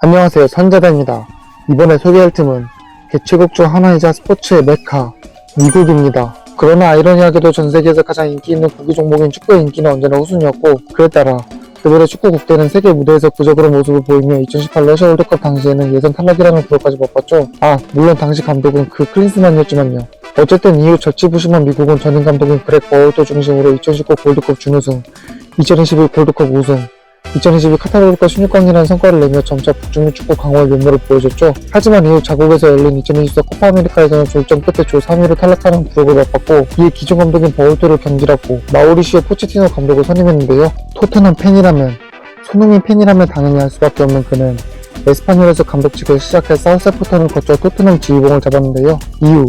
안녕하세요, 선재다입니다. 이번에 소개할 팀은 개최국 중 하나이자 스포츠의 메카, 미국입니다. 그러나 아이러니하게도 전세계에서 가장 인기 있는 구기 종목인 축구의 인기는 언제나 우선이었고, 그에 따라 그들의 축구 국대는 세계 무대에서 부적절한 모습을 보이며 2018 러시아 월드컵 당시에는 예선 탈락이라는 부러까지 맛봤죠. 물론 당시 감독은 클린스만이었지만요. 어쨌든 이후 절치부심한 미국은 전임 감독인 그렉 버홀트 중심으로 2019 골드컵 준우승, 2021 골드컵 우승, 2022 카타르 월드컵 16강이라는 성과를 내며 점차 북중미 축구 강화의 면모를 보여줬죠. 하지만 이후 자국에서 열린 2024 코파 아메리카에서는 졸전 끝에 조 3위로 탈락하는 부록을 맛봤고, 이에 기존 감독인 버홀트를 경질하고 마우리시오 포체티노 감독을 선임했는데요. 토트넘 팬이라면, 손흥민 팬이라면 당연히 할 수밖에 없는 그는 에스파뇰에서 감독직을 시작해 사우스햄프턴을 거쳐 토트넘 지휘봉을 잡았는데요. 이후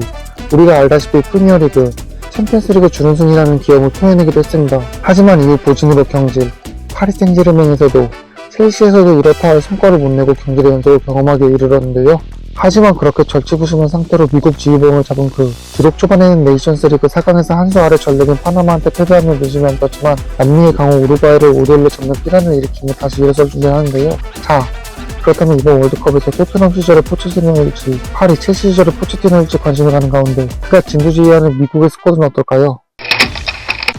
우리가 알다시피 프리미어리그, 챔피언스리그 준우승이라는 기염을 토해내기도 했습니다. 하지만 이후 보진으로 경질, 파리 생제르맹에서도, 첼시에서도 이렇다 할 성과를 못 내고 경질의 연속을 경험하게 이르렀는데요. 하지만 그렇게 절치부심한 상태로 미국 지휘봉을 잡은 비록 초반에는 네이션스리그 4강에서 한 수 아래 전력인 파나마한테 패배하며 내심이 안 떴지만 남미의 강호 우루과이를 5대1로 잡는 삐란을 일으키며 다시 일어설 준비하는데요. 그렇다면 이번 월드컵에서 토트넘 시절의 포체티노일지, 파리 첼시 시절의 포체티노일지 관심을 가는 가운데 그가 진두지휘하는 미국의 스쿼드는 어떨까요?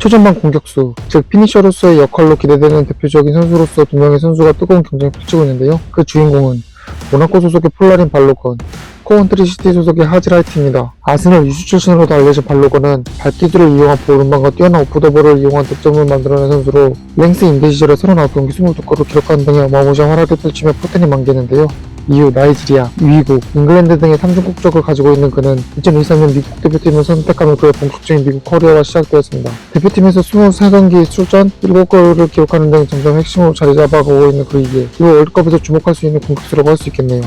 초전방 공격수, 즉 피니셔로서의 역할로 기대되는 대표적인 선수로서 두 명의 선수가 뜨거운 경쟁을 펼치고 있는데요. 그 주인공은 모나코 소속의 폴라린 발로건, 코운트리 시티 소속의 하즈라이트입니다. 아스널 유수 출신으로도 알려진 발로건은 발기술을 이용한 오른방과 뛰어난 오프더볼을 이용한 득점을 만들어낸 선수로 랭스 임대 시절에 39경기 22골을 기록하는 등의 어마무시한 활약을 펼치며 포텐이 만개는데요. 이후 나이지리아, 미국, 잉글랜드 등의 3중 국적을 가지고 있는 그는 2023년 미국 대표팀을 선택하며 그의 본격적인 미국 커리어가 시작되었습니다. 대표팀에서 23경기 출전 7골을 기록하는 등 점점 핵심으로 자리 잡아가고 있는 그이기에 이후 월드컵에서 주목할 수 있는 공격수라고 할 수 있겠네요.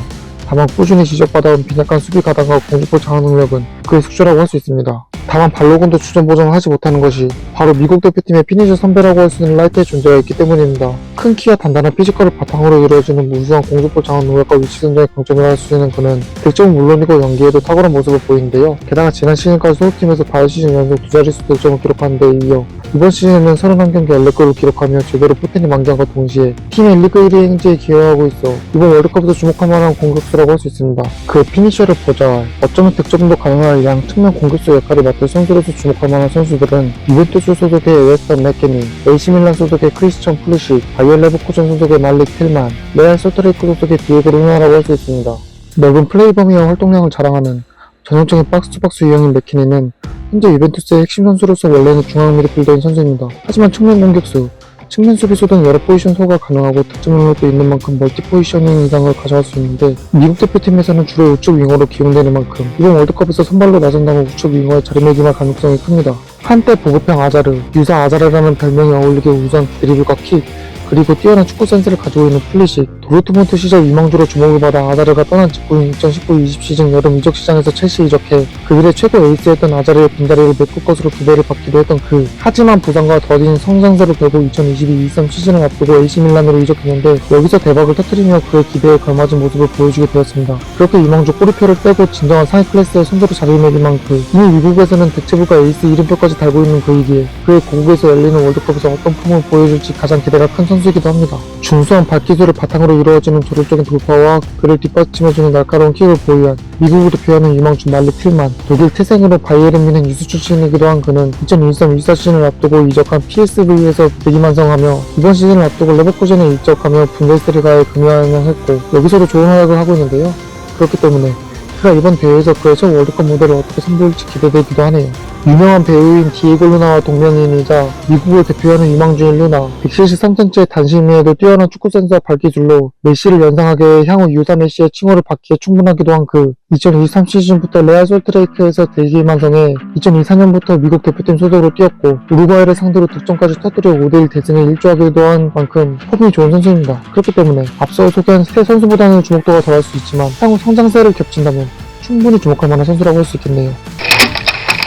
다만 꾸준히 지적받아온 빈약한 수비 가담과 공격볼 장악 능력은 그의 숙제라고 할 수 있습니다. 다만 발로건도 주전 보정을 하지 못하는 것이 바로 미국 대표팀의 피니셔 선배라고 할 수 있는 라이트의 존재가 있기 때문입니다. 큰 키와 단단한 피지컬을 바탕으로 이루어지는 우수한 공격볼 장악 능력과 위치 선정의 강점을 할 수 있는 그는 득점은 물론이고 연기에도 탁월한 모습을 보이는데요. 게다가 지난 시즌까지 소속팀에서 5시즌 연속 두 자릿수 득점을 기록한 데 이어 이번 시즌에는 31경기 14골을 기록하며 제대로 포텐이 만개함과 동시에 팀의 리그 1위 행진에 기여하고 있어 이번 월드컵에서 주목할 만한 공격수라고 할 수 있습니다. 그의 피니셔를 보좌할, 어쩌면 득점도 가능할 양 측면 공격수 역할을 맡을 선수로서 주목할 만한 선수들은 유벤투스 소속의 웨스턴 맥케니, AC밀란 소속의 크리스천 플루식, 바이엘 레버쿠젠 소속의 말릭 틸만, 레알 솔트레이크 소속의 디에고 루나라고 할 수 있습니다. 넓은 플레이 범위와 활동량을 자랑하는 전형적인 박스투박스 유형인 맥케니는 현재 유벤투스의 핵심 선수로서 원래는 중앙 미드필더인 선수입니다. 하지만 측면 공격수, 측면 수비수 등 여러 포지션 소화가 가능하고 득점 능력도 있는 만큼 멀티 포지셔닝 이상을 가져갈 수 있는데, 미국 대표팀에서는 주로 우측 윙어로 기용되는 만큼 이번 월드컵에서 선발로 나선다면 우측 윙어에 자리매김할 가능성이 큽니다. 한때 보급형 아자르, 유사 아자르라는 별명이 어울리게 우선 드리블과 킥, 그리고 뛰어난 축구 센스를 가지고 있는 플리식, 도르트문트 시절 유망주로 주목을 받아 아자르가 떠난 직후인 2019-20 시즌 여름 이적 시장에서 첼시에 이적해 그들의 최고 에이스였던 아자르의 빈자리를 메꿀 것으로 기대를 받기도 했던 하지만 부상과 더딘 성장세로 결국 2022-23 시즌을 앞두고 AC밀란으로 이적했는데 여기서 대박을 터뜨리며 그의 기대에 걸맞은 모습을 보여주게 되었습니다. 그렇게 유망주 꼬리표를 빼고 진정한 상위 클래스의 선수로 자리매김한 이미 미국에서는 대체부가 에이스 이름표까지 달고 있는 그이기에 그의 고국에서 열리는 월드컵에서 어떤 폼을 보여줄지 가장 기대가 큰 선수이기도 합니다. 준수한 발기술을 바탕으로 이루어지는 조력적인 돌파와 그를 뒷받침해주는 날카로운 킥을 보유한 미국을 대표하는 유망주 말릭 틸만, 독일 태생으로 바이에른 뮌헨 유수 출신이기도 한 그는 2023-24 시즌을 앞두고 이적한 PSV에서 대기만성하며 이번 시즌을 앞두고 레버쿠젠에 이적하며 분데스리가에 금연했고 여기서도 좋은 활약을 하고 있는데요. 그렇기 때문에 그가 이번 대회에서 그의 첫 월드컵 무대를 어떻게 선보일지 기대되기도 하네요. 유명한 배우인 디에고 루나와 동명이인이자 미국을 대표하는 유망주인 루나, 173cm의 단심위에도 뛰어난 축구 센스와 발기술로 메시를 연상하게 향후 유사 메시의 칭호를 받기에 충분하기도 한 2023 시즌부터 레알 솔트레이크에서 대기만성해 2024년부터 미국 대표팀 소속으로 뛰었고 우루과이를 상대로 득점까지 터뜨려 5대1 대승에 일조하기도 한 만큼 폼이 좋은 선수입니다. 그렇기 때문에 앞서 소개한 세 선수보다는 주목도가 덜할 수 있지만 향후 성장세를 겹친다면 충분히 주목할 만한 선수라고 할 수 있겠네요.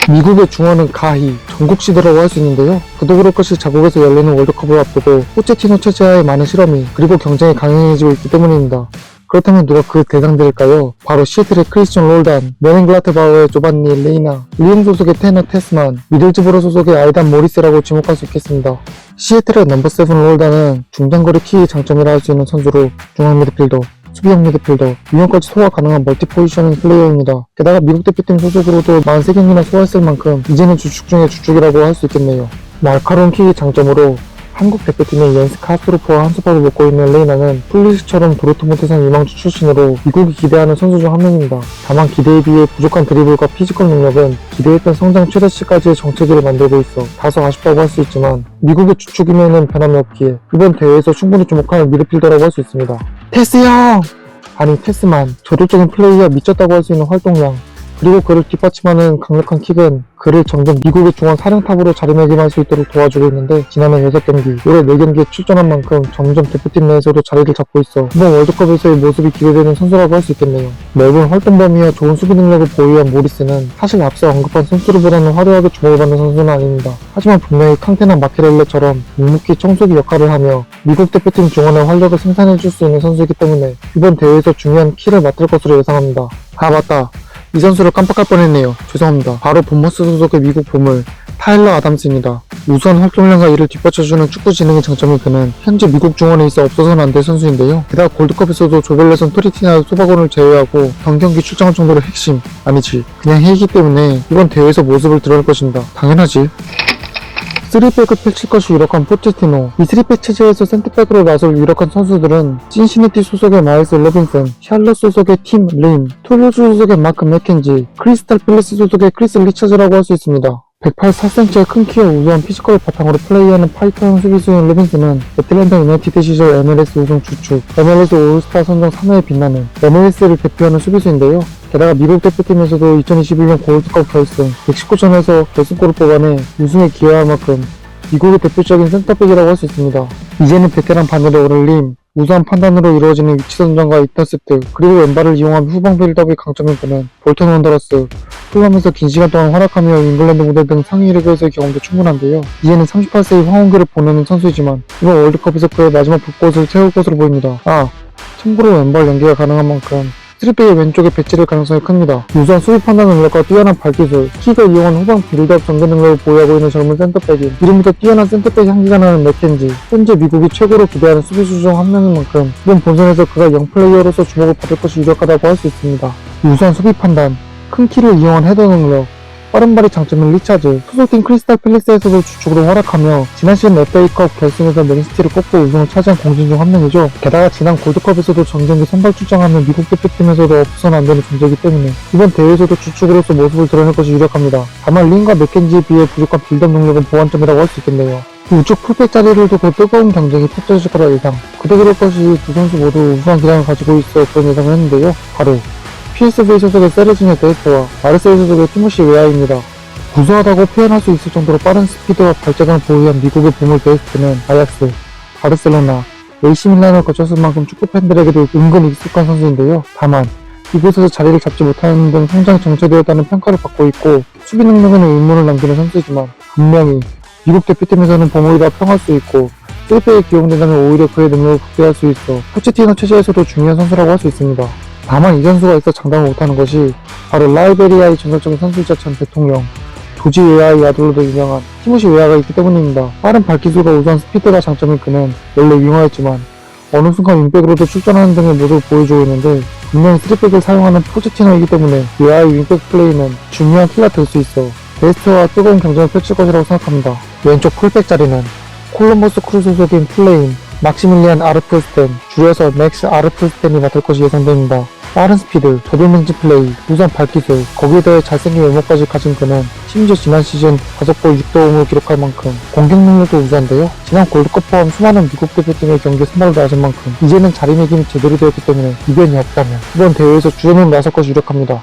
미국의 중원은 가히, 전국시대라고 할 수 있는데요. 그도 그럴 것이 자국에서 열리는 월드컵을 앞두고 포체티노 체제하에 많은 실험이 그리고 경쟁이 강해지고 있기 때문입니다. 그렇다면 누가 그 대상들일까요? 바로 시애틀의 크리스천 롤단, 메넨글라트바우의 조반니 레이나, 리옹 소속의 테너 테스만, 미들즈보로 소속의 아이단 모리스라고 지목할 수 있겠습니다. 시애틀의 넘버 7 롤단은 중장거리 킥이 장점이라 할 수 있는 선수로 중앙 미드필더, 수비형 미드필더, 유형까지 소화 가능한 멀티 포지셔닝 플레이어입니다. 게다가 미국 대표팀 소속으로도 43경기나 소화했을 만큼 이제는 주축 중에 주축이라고 할 수 있겠네요. 날카로운 킥이 장점으로 한국 대표팀의 옌스 카스트로프와 한수박을 맡고 있는 레이나는 플리시처럼 도르트문트산 유망주 출신으로 미국이 기대하는 선수 중 한 명입니다. 다만 기대에 비해 부족한 드리블과 피지컬 능력은 기대했던 성장 최대치까지의 정체기를 만들고 있어 다소 아쉽다고 할 수 있지만 미국의 주축임에는 변함이 없기에 이번 대회에서 충분히 주목할 미드필더라고 할 수 있습니다. 테스 형! 아니 테스만 저돌적인 플레이가 미쳤다고 할 수 있는 활동량 그리고 그를 뒷받침하는 강력한 킥은 그를 점점 미국의 중앙 사령탑으로 자리매김할 수 있도록 도와주고 있는데 지난해 6경기, 올해 4경기에 출전한 만큼 점점 대표팀 내에서도 자리를 잡고 있어 이번 월드컵에서의 모습이 기대되는 선수라고 할 수 있겠네요. 넓은 활동 범위와 좋은 수비 능력을 보유한 모리스는 사실 앞서 언급한 선수들보다는 화려하게 주목을 받는 선수는 아닙니다. 하지만 분명히 캉테나 마케렐레처럼 묵묵히 청소기 역할을 하며 미국 대표팀 중원의 활력을 생산해줄 수 있는 선수이기 때문에 이번 대회에서 중요한 키를 맡을 것으로 예상합니다. 아 맞다. 이 선수를 깜빡할 뻔했네요. 죄송합니다. 바로 본머스 소속의 미국 보물 타일러 아담스입니다. 우수한 활동량과 이를 뒷받쳐주는 축구 지능의 장점인 그는 현재 미국 중원에 있어 없어서는 안 될 선수인데요. 게다가 골드컵에서도 조벨레선 토리티나 소바곤을 제외하고 전경기 출장할 정도로 핵심, 아니지 그냥 핵이기 때문에 이번 대회에서 모습을 드러낼 것입니다. 당연하지. 3백을 펼칠 것이 유력한 포체티노. 이 3백 체제에서 센터백으로 나설 유력한 선수들은 신시내티 소속의 마일스 레빈슨, 샬럿 소속의 팀 림, 툴루즈 소속의 마크 맥켄지, 크리스탈 팰리스 소속의 크리스 리처즈라고 할 수 있습니다. 184cm의 큰 키와 우수한 피지컬을 바탕으로 플레이하는 파이터형 수비수인 레빈스는 애틀랜타 유나이티드 시절 MLS 우승 주축, MLS 올스타 선정 3회에 빛나는 MLS를 대표하는 수비수인데요. 게다가 미국 대표팀에서도 2021년 골드컵 결승 119전에서 결승골을 뽑아내 우승에 기여할 만큼 미국의 대표적인 센터백이라고 할 수 있습니다. 이제는 베테랑 반열에 오른 림, 우수한 판단으로 이루어지는 위치 선정과 인터셉트, 그리고 왼발을 이용한 후방 빌드업의 강점인 그는 볼턴 원더러스, fulham에서 긴 시간 동안 활약하며 잉글랜드 무대 등 상위 리그에서의 경험도 충분한데요. 이제는 38세의 황혼기를 보내는 선수이지만 이번 월드컵에서 그의 마지막 불꽃을 채울 것으로 보입니다. 참고로 왼발 연계가 가능한 만큼 3백의 왼쪽에 배치될 가능성이 큽니다. 우수한 수비 판단 능력과 뛰어난 발기술, 킥을 이용한 후방 빌드업 전개 능력을 보유하고 있는 젊은 센터백인 이름부터 뛰어난 센터백 향기가 나는 맥켄지. 현재 미국이 최고로 기대하는 수비수 중 한 명인 만큼 이번 본선에서 그가 영플레이어로서 주목을 받을 것이 유력하다고 할 수 있습니다. 우수한 수비 판단, 큰 키를 이용한 헤더 능력, 빠른 발이 장점인 리차즈, 소속팀 크리스탈 팰리스에서도 주축으로 활약하며 지난 시즌 FA컵 결승에서 맨시티를 꺾고 우승을 차지한 공신 중 한 명이죠. 게다가 지난 골드컵에서도 전경기 선발 출장하며 미국 대표팀에서도 없어서는 안 되는 존재이기 때문에 이번 대회에서도 주축으로서 모습을 드러낼 것이 유력합니다. 다만 린과 맥켄지에 비해 부족한 빌드업 능력은 보완점이라고 할 수 있겠네요. 우측 풀백 자리를 두고 뜨거운 경쟁이 펼쳐질 거라 예상. 그도 그럴 것이 두 선수 모두 우수한 기량을 가지고 있어 그런 예상을 했는데요. 바로 PSV 소속의 세르지뇨 데스트와 마르세유 소속의 티모시 웨아입니다. 구수하다고 표현할 수 있을 정도로 빠른 스피드와 발재간을 보유한 미국의 보물 데스트는 아약스, 바르셀로나, AC 밀란을 거쳤을 만큼 축구 팬들에게도 은근 익숙한 선수인데요. 다만 이곳에서 자리를 잡지 못하는 등 성장이 정체되었다는 평가를 받고 있고 수비 능력에는 의문을 남기는 선수이지만 분명히 미국 대표팀에서는 보물이라 평할 수 있고 3백에 기용된다면 오히려 그의 능력을 극대화할 수 있어 포체티노 체제에서도 중요한 선수라고 할 수 있습니다. 다만 이 선수가 있어 장담을 못하는 것이 바로 라이베리아의 전설적인 선수이자 전 대통령 조지 웨아의 아들로도 유명한 티모시 웨아가 있기 때문입니다. 빠른 발기술과 우수한 스피드가 장점인 그는 원래 윙어였지만 어느 순간 윙백으로도 출전하는 등의 모습을 보여주고 있는데 분명히 3백을 사용하는 포체티노이기 때문에 웨아의 윙백 플레이는 중요한 키가 될 수 있어 데스트와 뜨거운 경쟁을 펼칠 것이라고 생각합니다. 왼쪽 풀백 자리는 콜럼버스 크루 소속인 플레인 막시밀리안 아르프스텐, 줄여서 맥스 아르프스텐이 맡을 것이 예상됩니다. 빠른 스피드, 저돌맹지 플레이, 우수한 발기술, 거기에 더해 잘생긴 외모까지 가진 그는 심지어 지난 시즌 5골 6도움을 기록할 만큼 공격 능력도 우수한데요. 지난 골드컵 포함 수많은 미국 대표팀의 경기에 선발을 나선 만큼 이제는 자리매김이 제대로 되었기 때문에 이변이 없다면 이번 대회에서 주전으로 나설 것이 유력합니다.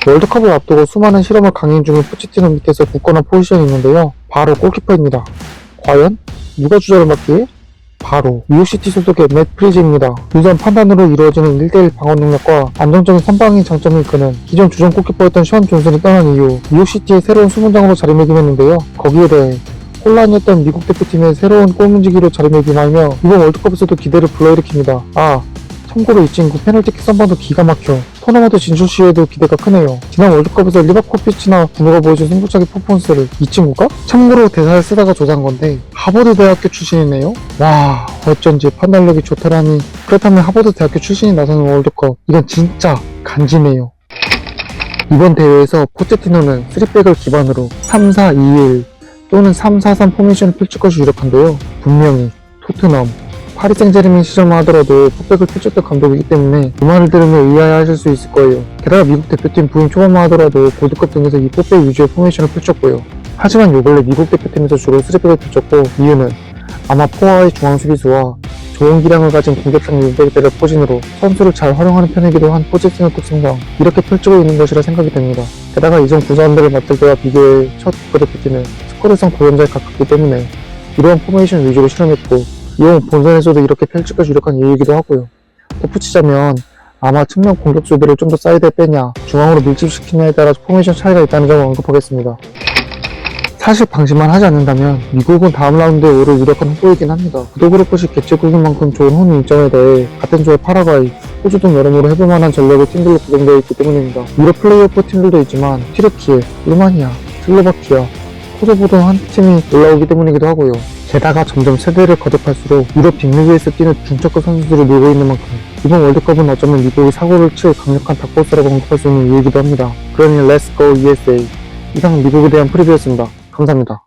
월드컵을 앞두고 수많은 실험을 강행 중인 포체티노 밑에서 굳건한 포지션이 있는데요. 바로 골키퍼입니다. 과연 누가 주전을 맡기에? 바로 뉴욕시티 소속의 맷 프리즈입니다. 우수한 판단으로 이루어지는 1대1 방어 능력과 안정적인 선방이 장점인 그는 기존 주전 골키퍼였던 션 존슨이 떠난 이후 뉴욕시티의 새로운 수문장으로 자리매김했는데요. 거기에 대해 혼란이었던 미국 대표팀의 새로운 골문지기로 자리매김하며 이번 월드컵에서도 기대를 불러일으킵니다. 참고로 이 친구 페널티킥 선방도 기가 막혀 토너먼트 진출 시에도 기대가 크네요. 지난 월드컵에서 리바코비치나 분호가 보여준 승부차기 퍼포먼스를 이 친구가? 참고로 대사를 쓰다가 조사한 건데 하버드 대학교 출신이네요. 와 어쩐지 판단력이 좋더라니. 그렇다면 하버드 대학교 출신이 나서는 월드컵 이건 진짜 간지네요. 이번 대회에서 포체티노는 3백을 기반으로 3-4-2-1 또는 3-4-3 포메이션을 펼칠 것이 유력한데요. 분명히 토트넘, 파리 생제르맹 시절만 하더라도 4백을 펼쳤던 감독이기 때문에 이 말을 들으면 의아해하실 수 있을 거예요. 게다가 미국 대표팀 부임 초반만 하더라도 골드컵 등에서 이 4백 위주의 포메이션을 펼쳤고요. 하지만 요 근래 미국 대표팀에서 주로 3백을 펼쳤고 이유는 아마 포화의 중앙 수비수와 좋은 기량을 가진 공격상 윙백들을 포진으로 선수를 잘 활용하는 편이기도 한 포체티노 특성상 이렇게 펼치고 있는 것이라 생각이 됩니다. 게다가 이전 구자원들을 맡을 때와 비교해 첫 국가대표팀은 스쿼드상 도전자에 가깝기 때문에 이러한 포메이션 위주로 실험했고 이후 본선에서도 이렇게 펼칠 것이 유력한 이유이기도 하고요. 덧붙이자면 아마 측면 공격수들을 좀 더 사이드에 빼냐 중앙으로 밀집시키냐에 따라 포메이션 차이가 있다는 점을 언급하겠습니다. 사실 방심만 하지 않는다면 미국은 다음 라운드에 오를 유력한 후보이긴 합니다. 그도 그럴 것이 개최국인 만큼 좋은 홈 일정에 대해 같은 조의 파라과이, 호주 등 여러모로 해볼만한 전력의 팀들로 구성되어 있기 때문입니다. 유럽 플레이오프 팀들도 있지만 튀르키예, 루마니아, 슬로바키아, 코소보 등 한 팀이 올라오기 때문이기도 하고요. 게다가 점점 세대를 거듭할수록 유럽 빅리그에서 뛰는 중첩급 선수들을 늘고 있는 만큼 이번 월드컵은 어쩌면 미국이 사고를 칠 강력한 닥보스라고 언급할 수 있는 이유이기도 합니다. 그러니 렛츠 고 USA. 이상 미국에 대한 프리뷰였습니다. 감사합니다.